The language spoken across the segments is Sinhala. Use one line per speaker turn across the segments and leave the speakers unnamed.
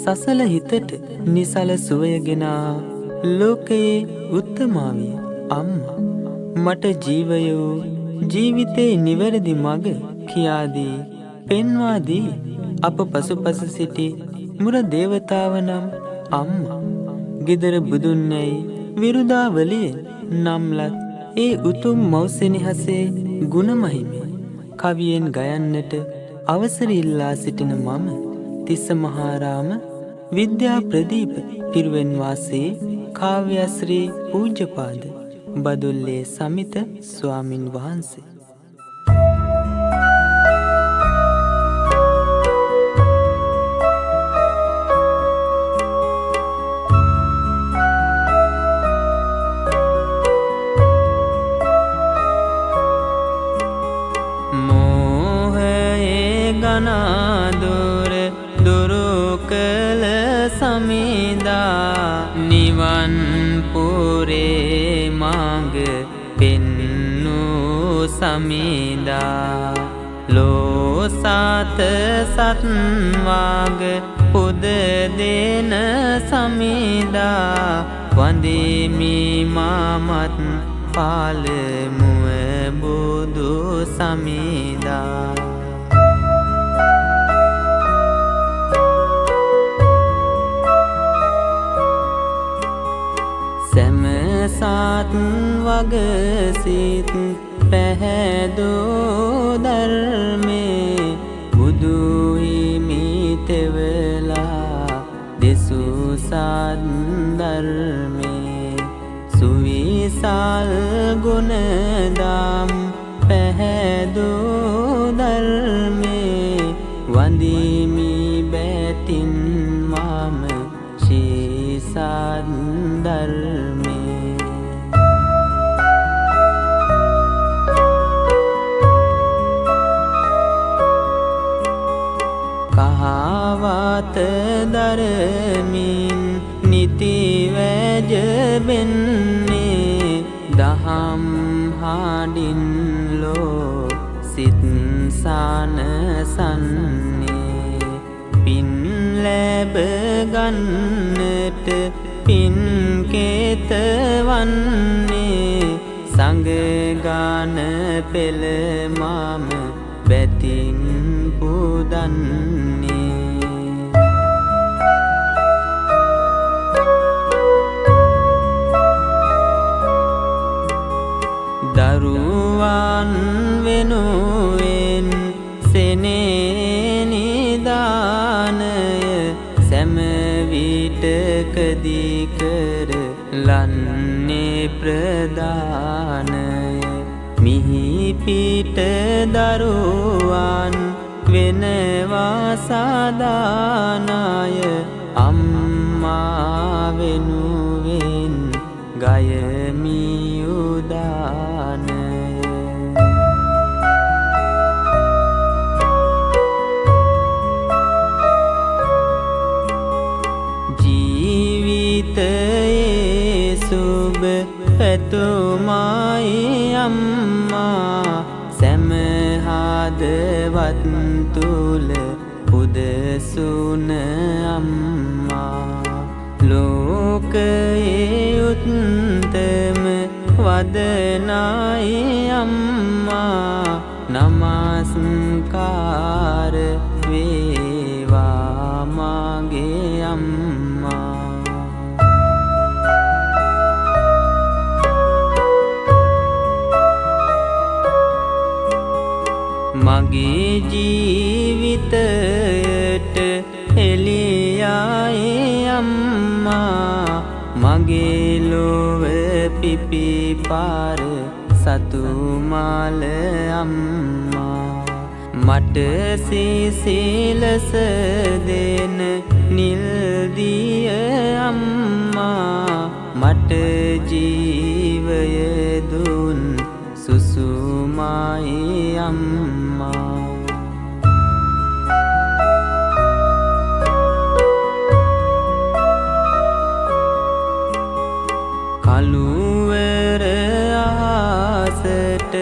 සසල හිතට නිසල සුවයගෙනා ලෝකයේ උත්තමාවිය අම්මා මට ජීවයෝ ජීවිතේ නිවැරදි මග කියාදී පෙන්වාදී අප පසුපස සිටි මුර දේවතාවනම් අම්මා ගෙදර බුදුන්නැයි විරුදාවලියෙන් නම්ලත් ඒ උතුම් මෞසෙනිහසේ ගුණමහිමේ කවියෙන් ගයන්නට අවසර ඉල්ලා සිටින මම තිස්ස මහාරාම විද්‍යා ප්‍රදීප පිරුවෙන් වාසී කාව්‍යශ්‍රී පූජ්‍යපාද බදුල්ලේ සමිත ස්වාමින් වහන්සේ. මෝහයේ ගනාදුර දුරු කළ සමිදා නිවන් පුරේ මඟ පෙන්නු සමිදා ලෝසත සත්වාග පුද දෙන සමිදා වන්දිමි මාමත් පාලමුව බුදු සමිදා සැමසත් වගසිත පැහැදෝ ධර්මේ බුදුහිමි තෙවලා දෙසුසත් ධර්මේ සුවිසල් ගුණදම් පැහැදෝ ධර්මේ වන්දිමි බැතින් මම ශීසත් ධර්මේ කහවත දරමින් නිති වැජබෙන්නේ දහම් හාඩින් ලෝ සිත් සනසන්නේ පින් ලැබ ගන්නට පින් කේතවන්නේ සංගගාන පෙළ මම බැතින් පුදන්නේ දරුවන් වෙනුවෙන් සෙනේ නිදානය සැමවිටකදී කර ලන්නේ ප්‍රදානය මිහි පිට දරුවන් වෙනවා සදානාය අම්මා වෙනුවෙන් ගයමි උදානය ජීවිතයේ සුබ පැතුමයි අම්මා සැමහදවත් තුල පුදසුන අම්මා ලෝකයේ උත්තම වදනයි අම්මා නමස්කාර වේවා මගේ අම්මා මගේ ජීවිතයට එළියයි අම්මා මගේ ලොව පිපිපාර සතුමාල අම්මා මට සිසිලස දෙන නිල්දිය අම්මා මට ජීවය දුන් සුසුමයි අම්මා කළුවර ආසට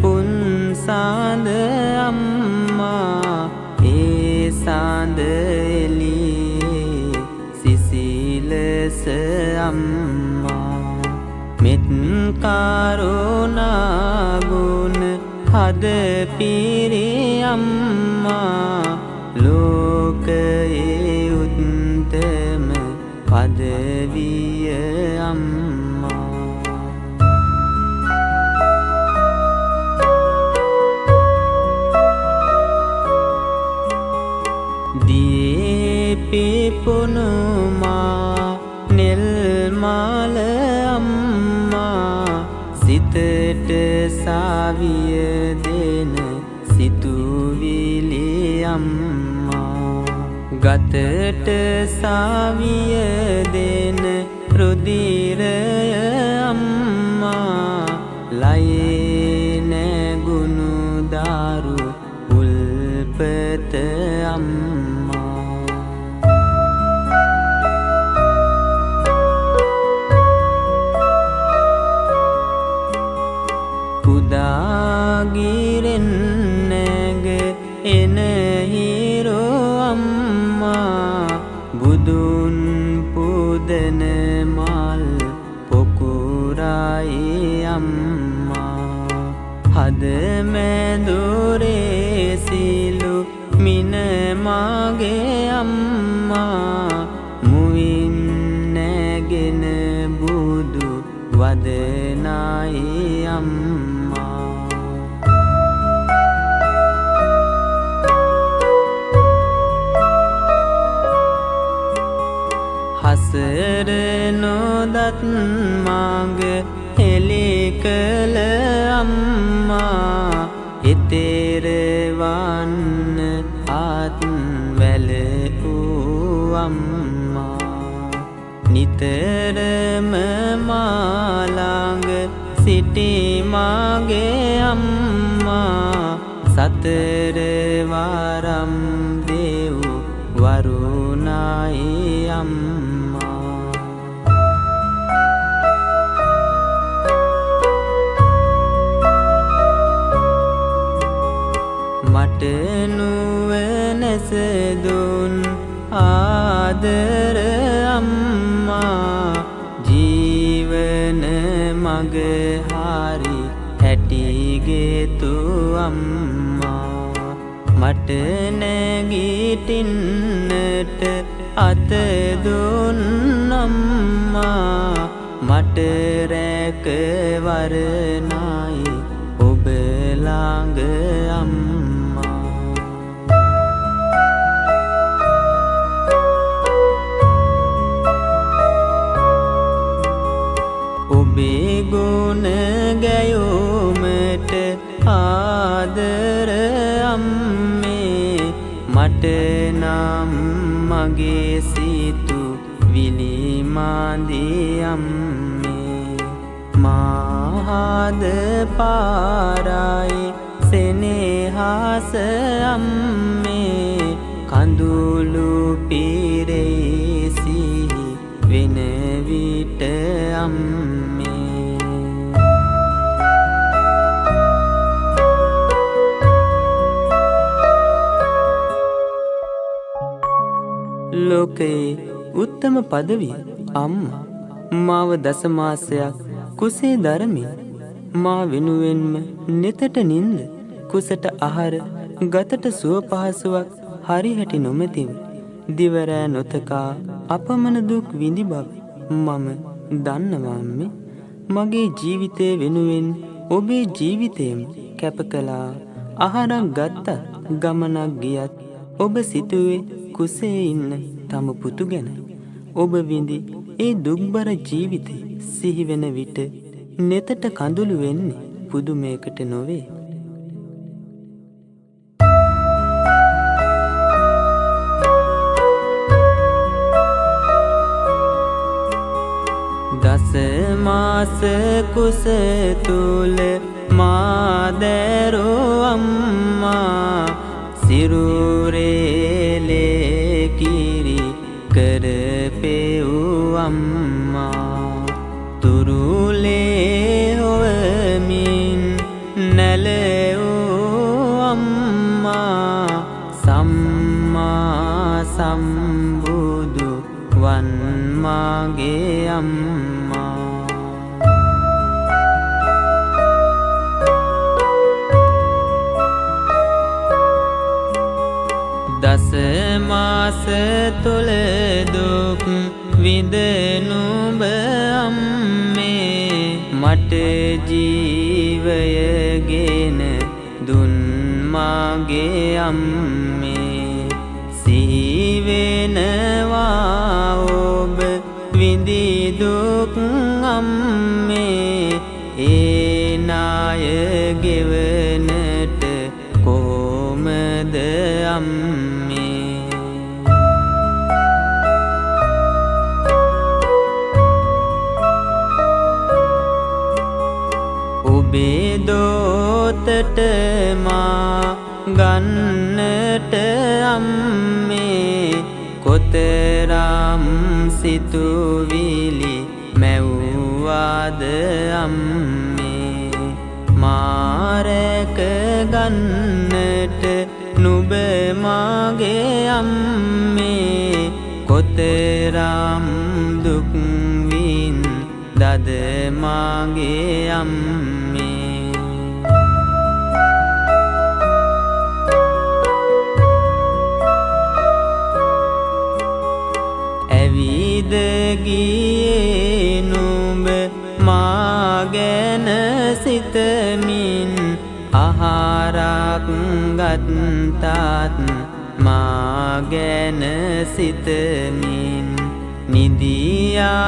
පුන්සාද අම්මා ඒ සා අම්මා මෙත් කරුණා ගුණ හද පිරි අම්මා ලෝකයේ උත්තම පදවිය අම්මා දියේ පිපුණුමා නෙල් මාල අම්මා සිතට සාවිය දෙන සිතුවිලි අම්මා ගතට සාවිය දෙන රුධිරය අම්මා ලයේ නැගුණු දාරු උල්පත අම්මා කුදාගිරෙන් නැග එන හිරෝ අම්මා බුදුන් පුදන මල් පොකුරයි අම්මා හද මැදුරේ සිලු මින මාගේ අම්මා මුවින් නැගෙන බුදු වදනයි අම්මා හසර නොදත් මඟ හෙළි කළ අම්මා එතෙර වන්න අත් වැල වූ අම්මා නිතරම මාළඟ සිටි මාගේ අම්මා සතර වරම් දෙව් වරුණයි අම්මා මට නුවණැස දුන් ආදර අම්මා ජීවන මග හරි හැටිගෙතු අම්මා මට නැගිටින්නට අත දුන් අම්මා මට රැකවරණයි ඔබ ළඟ අම්මා ඔබේ ගුණ ගැයුමට ආදර අම්මේ මට නම් මගේ සිතු විලිමාඳි අම්මේ මාහද පාරයි සෙනෙහස අම්මේ කඳුළු පිරේ සිහි වෙන විට අම්මේ ලෝකයේ උත්තම පදවිය අම්මා මාව දසමාසයක් කුසේ දරමින් මා වෙනුවෙන්ම නෙතට නින්ද කුසට ආහාර ගතට සුව පහසුවක් හරිහැටි නොමැතිව දිවරෑ නොතකා අපමණ දුක් විඳි බව මම දන්නවා අම්මේ මගේ ජීවිතය වෙනුවෙන් ඔබේ ජීවිතයම කැප කළා ආහාරක් ගත්තත් ගමනක් ගියත් ඔබ සිතුවේ කුසේ ඉන්න තම පුතු ගැනයි ඔබ විඳි ඒ දුක්බර ජීවිතය සිහි වෙන විට නෙතට කඳුළු වෙන්නේ පුදුමයකට නොවේ දස මාස කුස තුල මා දැරෝ අම්මා සිරුරේ කිරි කරපෙව් අම්මා තුරුලේ හොවමින් නැලවූ අම්මා සම්මා සම්බුදු වන් මාගේ අම්මා. දස මාස තුල දුක් විඳනුඹ අම්මේ මට ජීවයගෙන දුන් මාගේ අම්මේ සිහිවෙනවා ඔබ විඳි දුක් අම්මේ ඒ නාය ගෙවනට කොහොමද අම්මේ. ඔබේ දෝතට මා ගන්නට අම්මේ කොතරම් සිතුවිලි මැව්වාද අම්මේ. මාරක ගන්නට නුඹ මාගේ අම්මේ කොතරම් දුක් වින්දද මාගේ අම්මේ. ඇවිද ගියේ නුඹ මා ගැන සිතමින් ආහාරක් ගත්තාත් මා ගැන සිතමින් නිදියන්නෙත්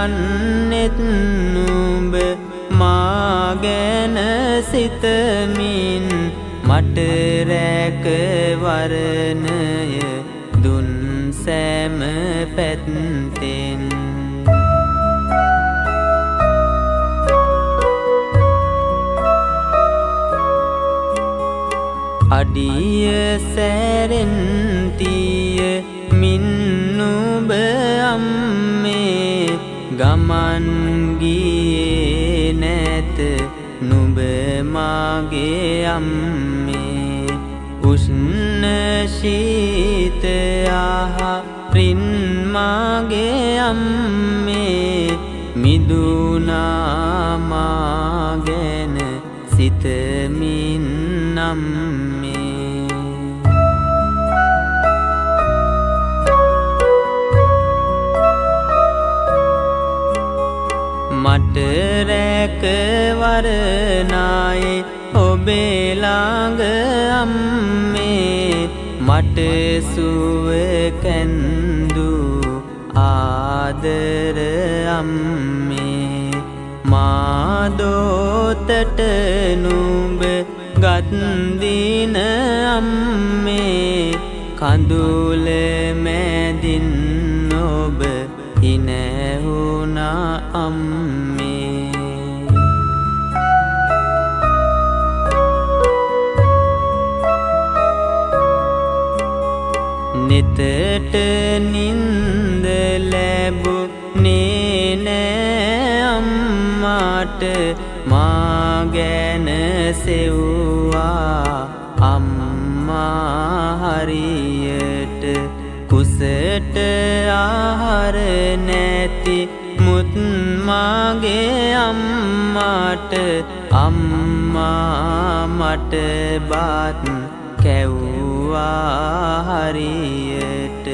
නුඹ මා ගැන සිතමින් මට රැකවරණය දුන් සෑම පැත්තෙන්. අඩිය සැරෙන් තිය මින් නුඹ අම්මේ ගමන් ගියේ නැත නුඹ මාගේ අම්මේ. උෂ්ණ ශීත ආහාරින් මාගේ අම්මේ මිදුනා මා ගැන සිතමින් අම්මේ. මට රැකවරණයි ඔබේ ළඟ අම්මේ මට සුව කැන්දු ආදර අම්මේ. මා දෝතට නුඹ ගත් දින අම්මේ කඳුල මැදින් ඔබ හිනැහුණා අම්මේ. නෙතට නින්ද ලැබුණේ නෑ අම්මාට මා ගැන සෙව්වා අම්මා හරියට. කුසට ආහාර නැති මුත් මාගේ අම්මාට අම්මා මට බත් කැව්වා හරියට.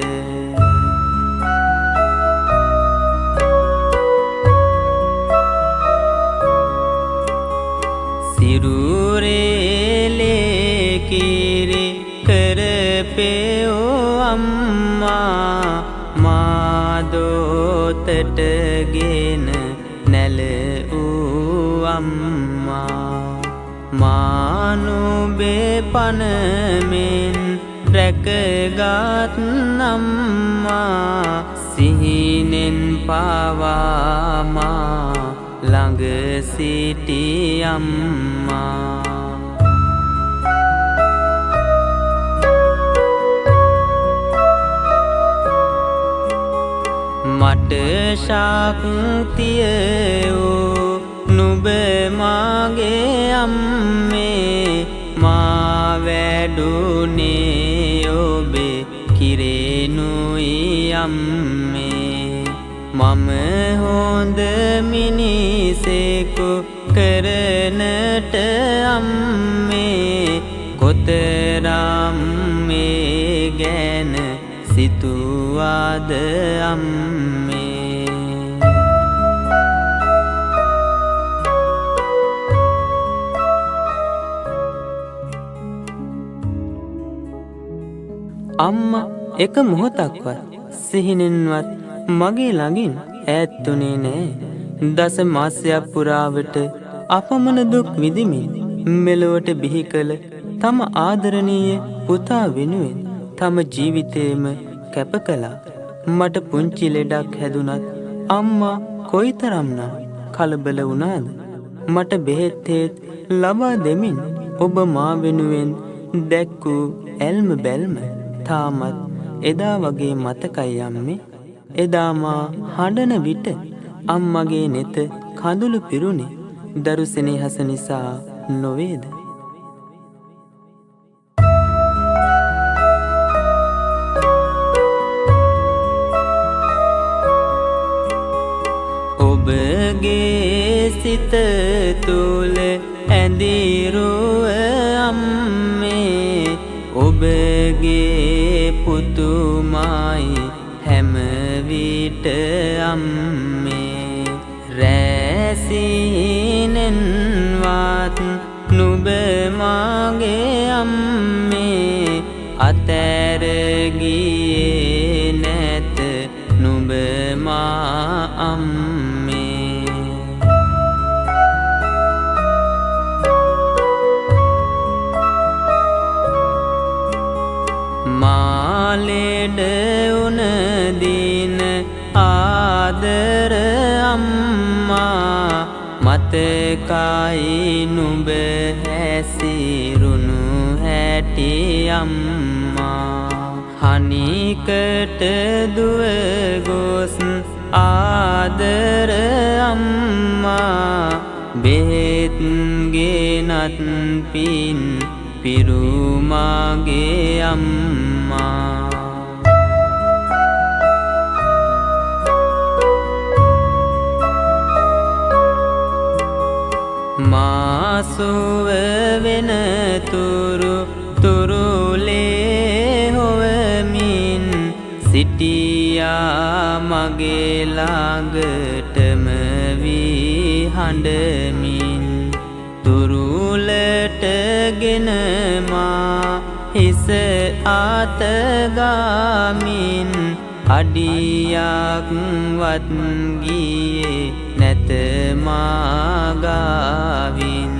සිරුරේ කිරි කරපෙව් අම්මා මා දෝතට ගෙන නැලවූ අම්මා. මා නුඹේ පනමෙන් රැකගත් අම්මා සිහිනෙන් පවා මා ළඟ සිටි අම්මා. මට ශක්තිය වූ නුඹ මාගේ අම්මේ මා වැඩුණේ ඔබේ කිරෙනුයි අම්මේ. මම හොඳ මිනිසෙකු කරනට අම්මේ කොතරම් මේ ගැන සිතුවාද අම්මේ. අම්මා එක මොහොතක්වත් සිහිනෙන්වත් මගේ ළඟින් ඈත්තුනේ නෑ. දස මාසයක් පුරාවට අපමණ දුක් විඳිමින් මෙලොවට බිහි කළ තම ආදරණීය පුතා වෙනුවෙන් තම ජීවිතේම කැප කළා. මට පුංචි ලෙඩක් හැදුනත් අම්මා කොයිතරම්නම් කලබල වුණාද? මට බෙහෙත් ලබා දෙමින් ඔබ මා වෙනුවෙන් දැක්වූ ඇල්ම බැල්ම තාමත් එදා වගේ මතකයි අම්මේ. එදා මා හඬන විට අම්මගේ නෙත කඳුළු පිරුණේ දරු සෙනෙහස නිසා නොවේද? ඔබගේ සිත තුල ඇඳිරුව අම්මේ ඔබගේ පුතුමයි හැම විට අම්මේ. රැසිනෙන්වත් නුඹ මාගේ අම්මේ අතැර ගියේ නැත නුඹ මා අම්මේ. මා ලෙඩ වුණ දින ආදර අම්මා මතකයි නුඹ හැසිරුණු හැටි අම්මා. හනිකට දුව ගොස් ආදර අම්මා බෙහෙත් ගෙනත් පින් පිරුමාගේ අම්මා. මාසුව වෙන තුරු තුරුලේ හොවමින් සිටියා මගේ ළඟටම වී හඬමින්. තුරුලට ගෙන මා හිස අතගාමින් අඩියක් වත් ගියේ නැත මා ගාවින්.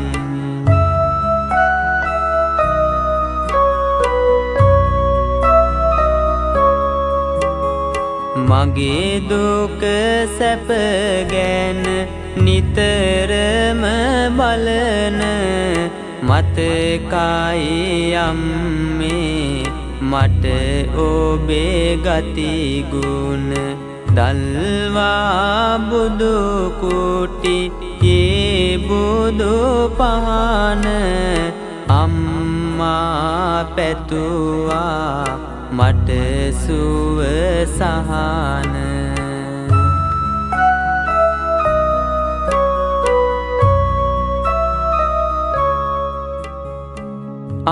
මගේ දුක සැප ගැන නිතරම බලන මතකයි අම්මේ මට ඔබේ ගතිගුණ. දල්වා බුදු කුටි යේ බුදු පහන අම්මා පැතුවා මට සුව සහන.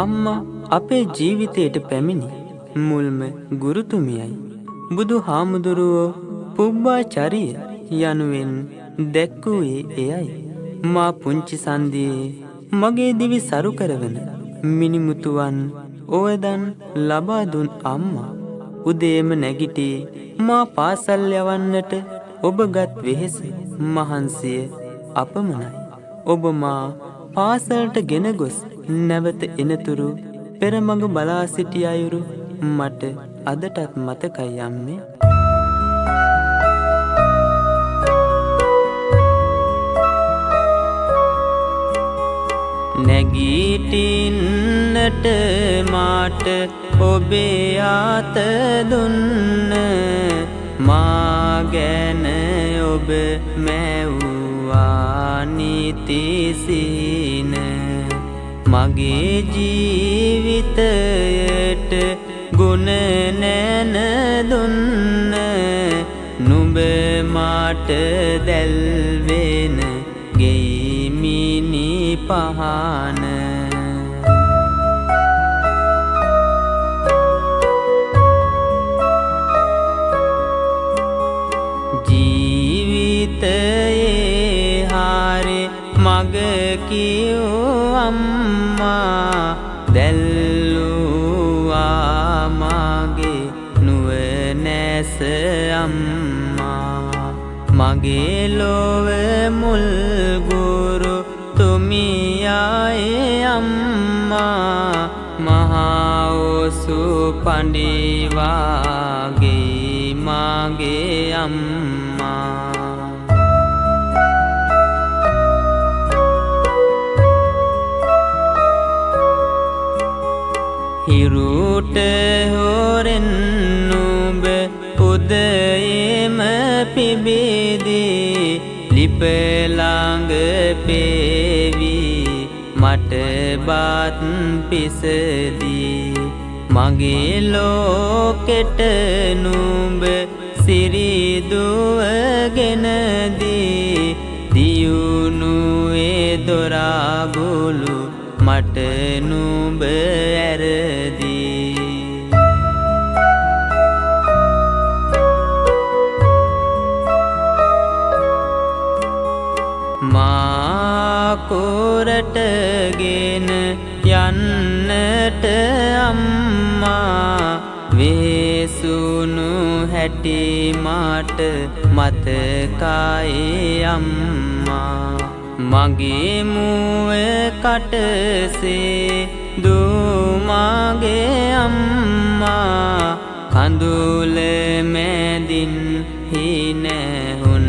අම්මා අපේ ජීවිතයට පැමිණි මුල්ම ගුරුතුමියයි. බුදු හාමුදුරුවෝ පුබ්බාචරිය යනුවෙන් දැක්වූයේ එයයි. මා පුංචි සන්දියේ මගේ දිවි සරු කරවන මිනිමුතුවන් ඕවදන් ලබා දුන් අම්මා. උදේම නැගිටි මා පාසල් යවන්නට ඔබගත් වෙහෙස මහන්සිය අපමණයි. ඔබ මා පාසලට ගෙන ගොස් නැවත එනතුරු පෙරමඟ බලා සිටි අයුරු මට අදටත් මතකයි අම්මේ. නැගිටින්නට මාට ඔබේ අත දුන්න මා ගැන ඔබ මැව්වා නිතිසින. මගේ ජීවිතයට ගුණ නැන දුන්න නුඹ මාට දැල්වෙන ගෙයිමිනි පහන ජීවිතයේ හාරේ මග කියෝ අම්මා දැල්ලුවා මගේ නුවණැස අම්මා මගේ ලොව මුල් ගුරු තුමියායේ අම්මා මහා ඔසු පඬිවාගේ මගේ අම්මා හිරුට හොරෙන් නුඹ උදයේම පිබිදී ලිප ළඟ පෙවි මට බත් පිසදී මගේ ලෝකෙට නුඹ සිරිදුවගෙන දී දියුණුවේ දොරාගුළු මට නුඹ ඇරදී මා කොරටගෙන යන්නට අම්මා වෙසුණු හැටි මට මතකයි අම්මා මගේ මුව කටසේ දුමගේ අම්මා කඳුල මැදින් හිනැහුන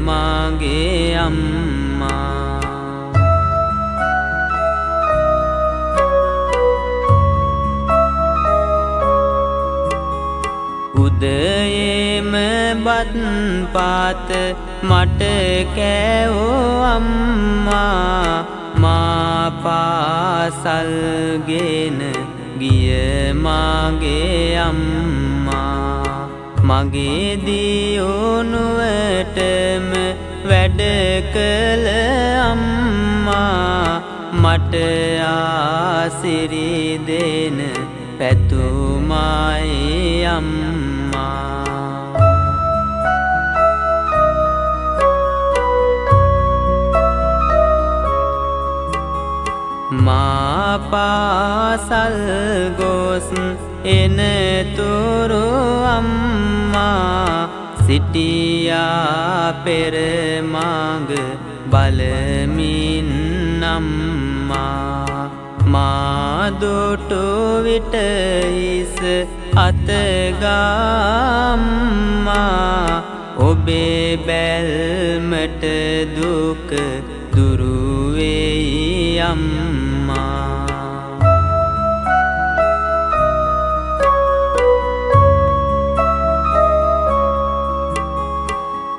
මගේ අම්මා උදයේම බත් පාත මට කෑවෝ අම්මා මා පාසල් ගෙන ගිය මගේ අම්මා මගේ දියුණුවටම වැඩ කළ අම්මා මට ආසිරි දෙන පැතුමයි අම්මා මා පාසල් ගොස් එනතුරු අම්මා සිටියා පෙර මඟ බලමින් අම්මා මා දුටු විට හිස අතගම්මා ඔබේ බැල්මට දුක දුරු වෙයි අම්මා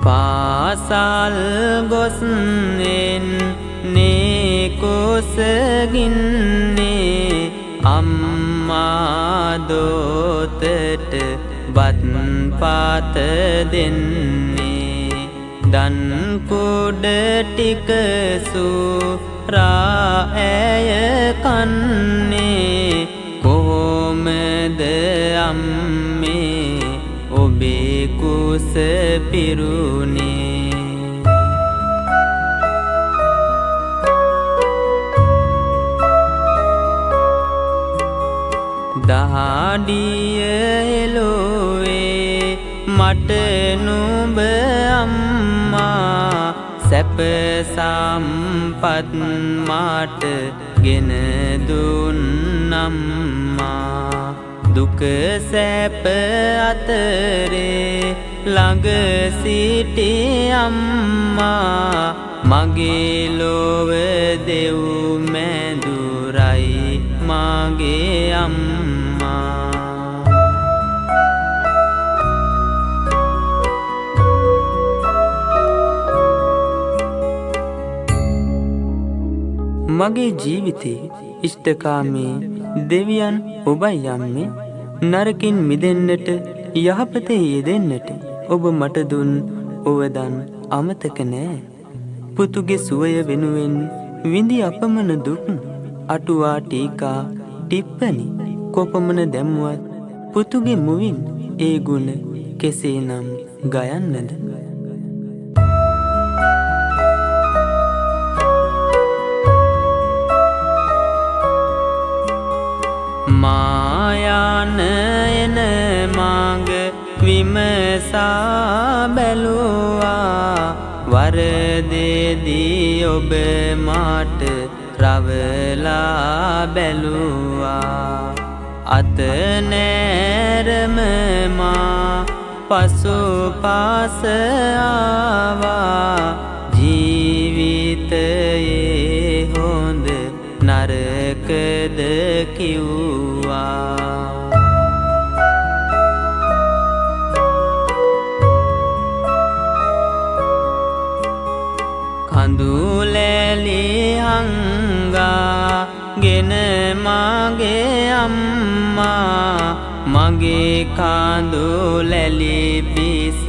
පාසල් ගොස් එන්නේ කුසගින්නේ අම්මා දෝතට බත් පාත දෙන්නේ දන් කුඩ ටික සූරා ඇය කන්නේ කොහොමද අම්මේ ඔබේ කුස පිරුණේ දහඩිය එලොවේ මට නුඹ අම්මා සැප සම්පත් මට ගෙන දුන් අම්මා දුක සැප අතරේ ළඟ සිටි අම්මා මගේ ලොව දෙව් මැදුරයි මගේ අම්මා මගේ ජීවිතේ ඉෂ්ඨකාමී දෙවියන් ඔබයි යම්මේ නරකින් මිදෙන්නට යහපතේ යෙදෙන්නට ඔබ මට දුන් ඔවදන් අමතක නෑ. පුතුගේ සුවය වෙනුවෙන් විඳි අපමණ දුක් අටුවා ටීකා ටිප්පනි කොපමණ දැම්මුවත් පුතුගේ මුවින් ඒ ගුණ කෙසේනම් ගයන්නද? මායන එන මාග විමසා බැලුවා වරදේදී ඔබ මාට රවලා බැලුවා අත නෑරම මා පසු පාස ආවා ජීවිතයේ හොඳ නරකද කිව්වා කඳුලැලි හංගා ගෙන මගේ අම්මා මගේ කඳුලැලි පිස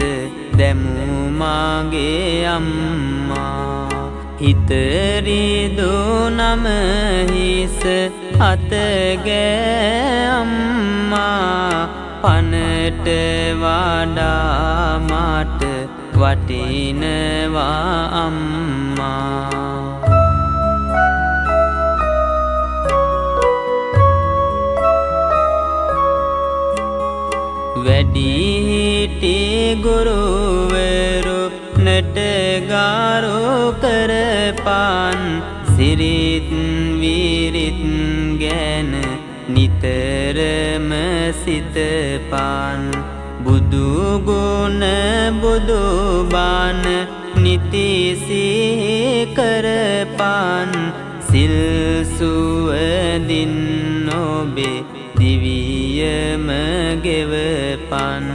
දැමු මගේ අම්මා හිතරිදු නම හිස අතගෑ අම්මා පනට වඩා මට වටිනවා අම්මා වැඩිහිටි ගුරුවරු නටගාරු කරපන් සිරිත් විරිත් ගැන නිතරම සිතපන් බුදු ගුණ බුදු බණ නිති සිහි කරපන් සිල් සුවදින් ඔබේ දිවියම ගෙවපන්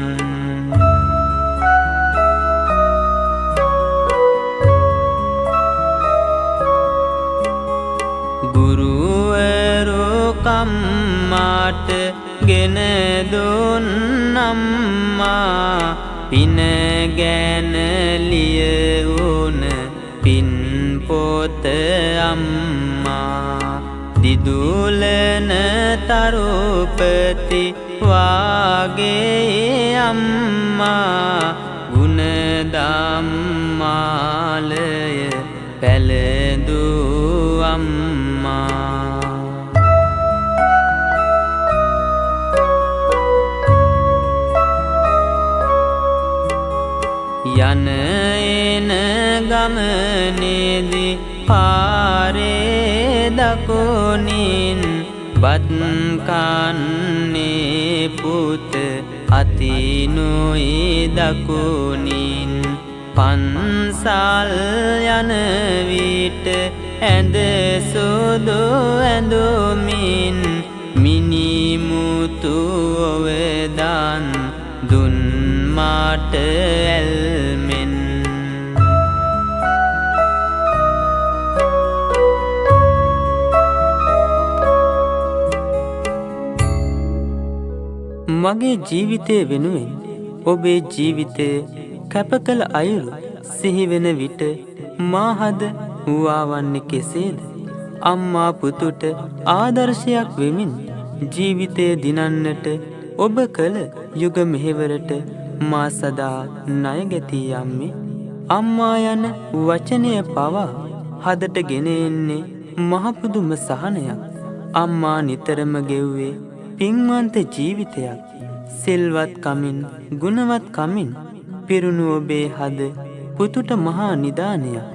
ගුරුවරු කම්මාට ගෙන දුන් අම්මා පින ගැන ලියවුන පින් පොත අම්මා දිදුලන තරුපති වාගේ අම්මා ගුණදම් මාලය පැළඳු අම්මා යන එන ගමනේදී පාරේ දකුණින් බත් කන්නේ පුත අතිනුයි දකුණින් පන්සල් යන විට ඇඳ සුදු ඇඳුමින් මිනිමුතු ඔවදන් දුන් මාට ඇල්මෙන් මගේ ජීවිතය වෙනුවෙන් ඔබේ ජීවිතය කැප කළ අයුරු සිහිවෙන විට මාහද වූවන්නේ කෙසේද? අම්මා පුතුට ආදර්ශයක් වෙමින් ජීවිතය දිනන්නට ඔබ කළ යුග මෙහෙවරට මා සදා ණය ගැතී යම්මේ. අම්මා යන වචනය පවා හදට ගෙන එන්නේ මහපුදුම සහනයක්. අම්මා නිතරම ගෙව්වේ පින්වන්ත ජීවිතයක්. සිල්වත් කමින් ගුණවත් කමින් පිරුණු ඔබේ හද පුතුට මහා නිදානයක්.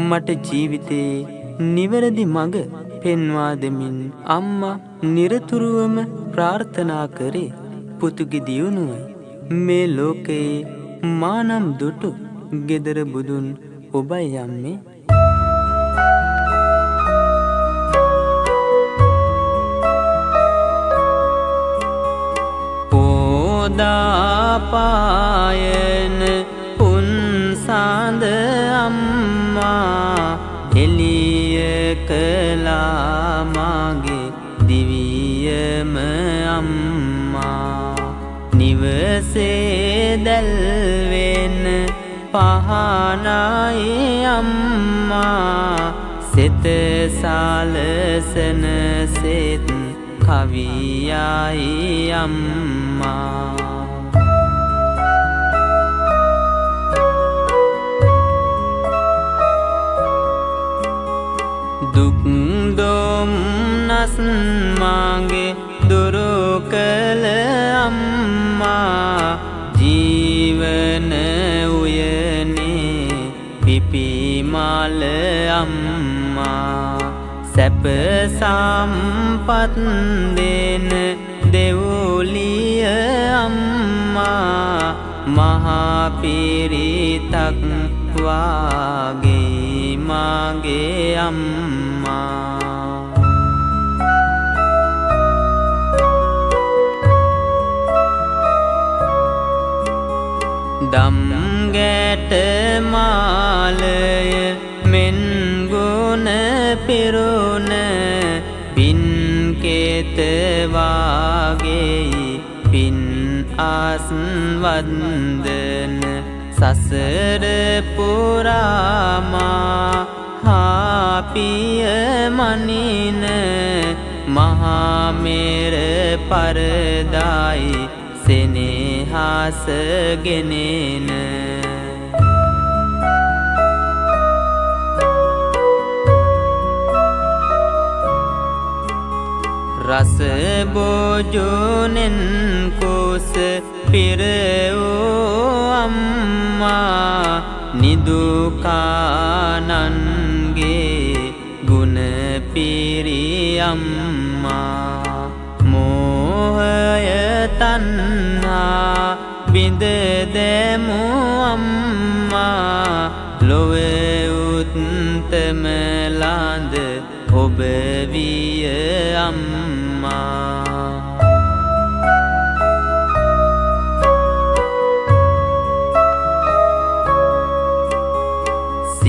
මට ජීවිතයේ නිවැරදි මඟ පෙන්වා දෙමින් අම්මා නිරතුරුවම ප්‍රාර්ථනා කරේ පුතුගේ දියුණුවයි. මේ ලෝකයේ මානම් දුටු ගෙදර බුදුන් ඔබයි යම්මේ. පෝදාපායන පුන්සාඳ අම්මා එළිය කළා මාගේ දිවියම අම්මා. නිවසේ දැල්වෙන පහනයි අම්මා සෙත සලසන සෙත් කවියයි අම්මා දුක් දුම්නස් මාගේ දුරු කළ අම්මා ජීවන උයනේ පිපිමල අම්මා සැප සම්පත් දෙන දෙව්ලිය අම්මා මහා පිරිතක් වාගේ මාගේ අම්මා දම් ගැට මාලය මෙන් ගුණ පිරුණ පින් කෙත වාගේ පින් ආස්වන්දන සසර පුරාමා හාපිය මනින මහා මෙර පරදායි සෙනෙහස ගෙනෙන රස බොජුනෙන් කුස පිර වූ අම්මා නිදුකානන්ගේ ගුණ පිරි අම්මා මෝහය තණ්හා බිඳ දෙමු අම්මා ලොව උත්තම ලාඳ ඔබ විය අම්මා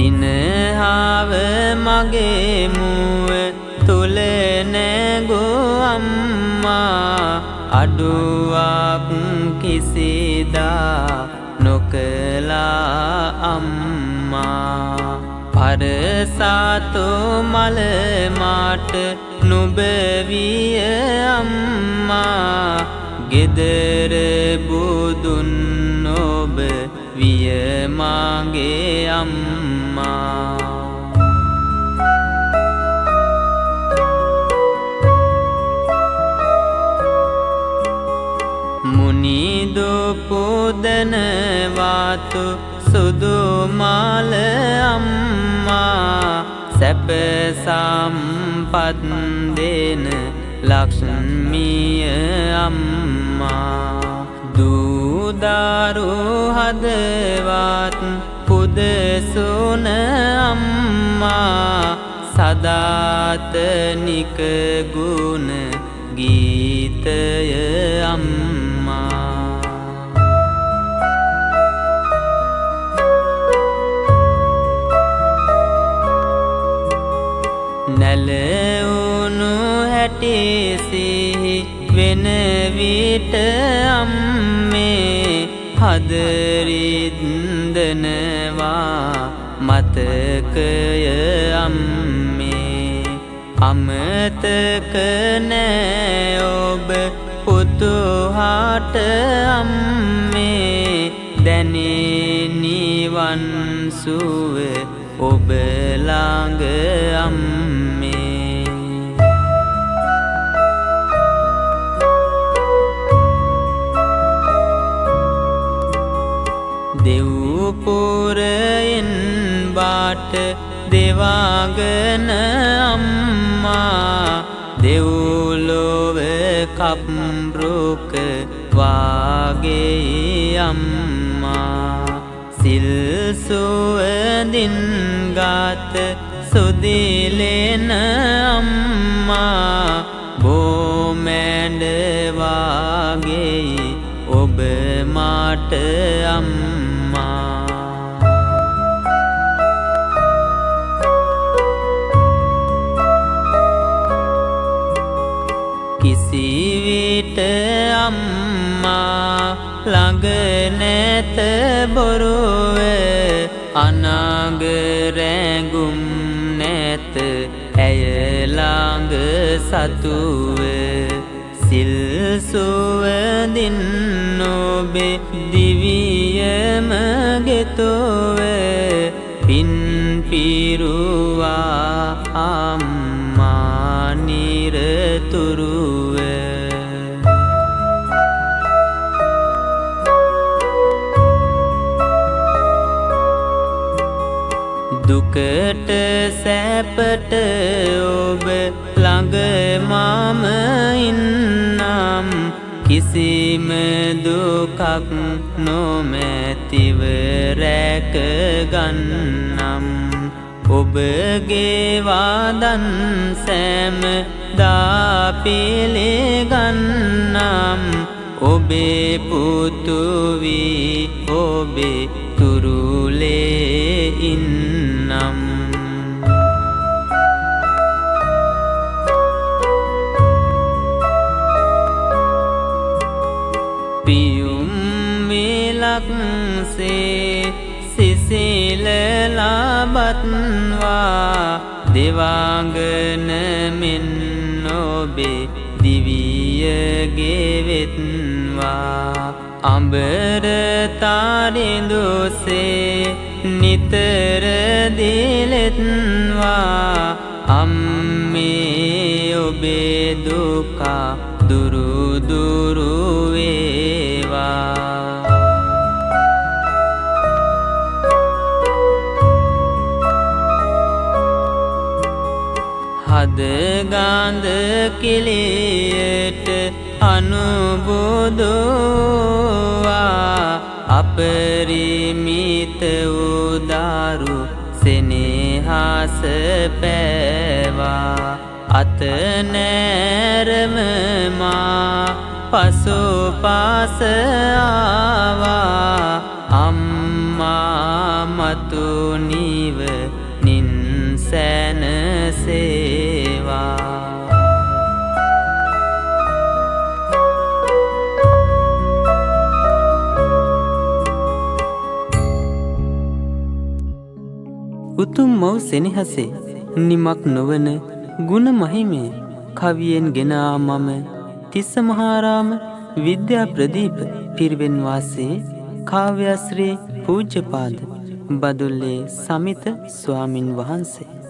සිනහව මගේ මුව තුල නැගෝ අම්මා අඩුවක් කිසිදා නොකලා අම්මා පරසතු මල මාට නුඹ විය අම්මා ගෙදර බුදුන් ඔබ විය මාගේ අම්මා මුනිදු පුදන වාතු සුදු මාල අම්මා සැප සම්පත් දෙන ලක්ෂ්මිය අම්මා දූදාරු හදවත් පුදසුන අම්මා සදාතනික ගුණ ගීතය අම්මා නැලවුණු හැටි සිහි වෙන විට අම්මේ හදරින්දනවා මතකය අම්මේ අමතක නෑ ඔබ පුතුහාට අම්මේ දැනේ නිවන් සුව ඔබ ළඟ අම්මේ දෙව්පුරයෙන් බාට දෙවාගෙන අම්මා දෙව්ලොව කප්රුක වාගේ අම්මා සිල් සුවඳින් ගාත සුදිලෙන අම්මා බෝමැඩ වාගේ ඔබ මාට අම්මා කිසිවිට අම්මා ළඟ නැත බොරුව අනාග රැඟුම් නැත ඇය ළඟ සතුව සිල් සුවඳින් ඔබේ දිවියම ගෙතොව පින් පිරුවා අම්මා නිරතුරුව දුකට සැපට ඔබ ළඟ මම ඉන්නම් කිසිම දුකක් නොමැතිව රැක ගන්නම් ඔබගේ වාදන් සෑම දා පිළිගන්නම් ඔබේ පුතු වී ඔබේ තුරුලේ ඉන්නම් පියුම් මිලක්සේ සිසිල ලබත්වා දෙවාංගන මෙන් ඔබේ දිවිය ගෙවෙත්වා අඹර තාරිඳුසේ නිතර දිලෙත්වා අම්මේ ඔබේ දුක දුරු දුරු වේවා හද ගඳ කිලියට අනුබුදුවා අපරිමිත උදාරු සෙනෙහස පෑවා අත නෑරම මා පසුපස ආවා අම්මා මතු නිවනින් සැනසේවා උතුම් මව් සෙනෙහසේ නිමක් නොවන ගුණ මහිමේ කවියෙන් ගෙන ආ මම තිස්ස මහාරාම විද්‍යා ප්‍රදීප පිරිවෙන් වාසයේ කාව්‍යශ්‍රී පූජ්‍යපාද බදුල්ලේ සමිත ස්වාමින් වහන්සේ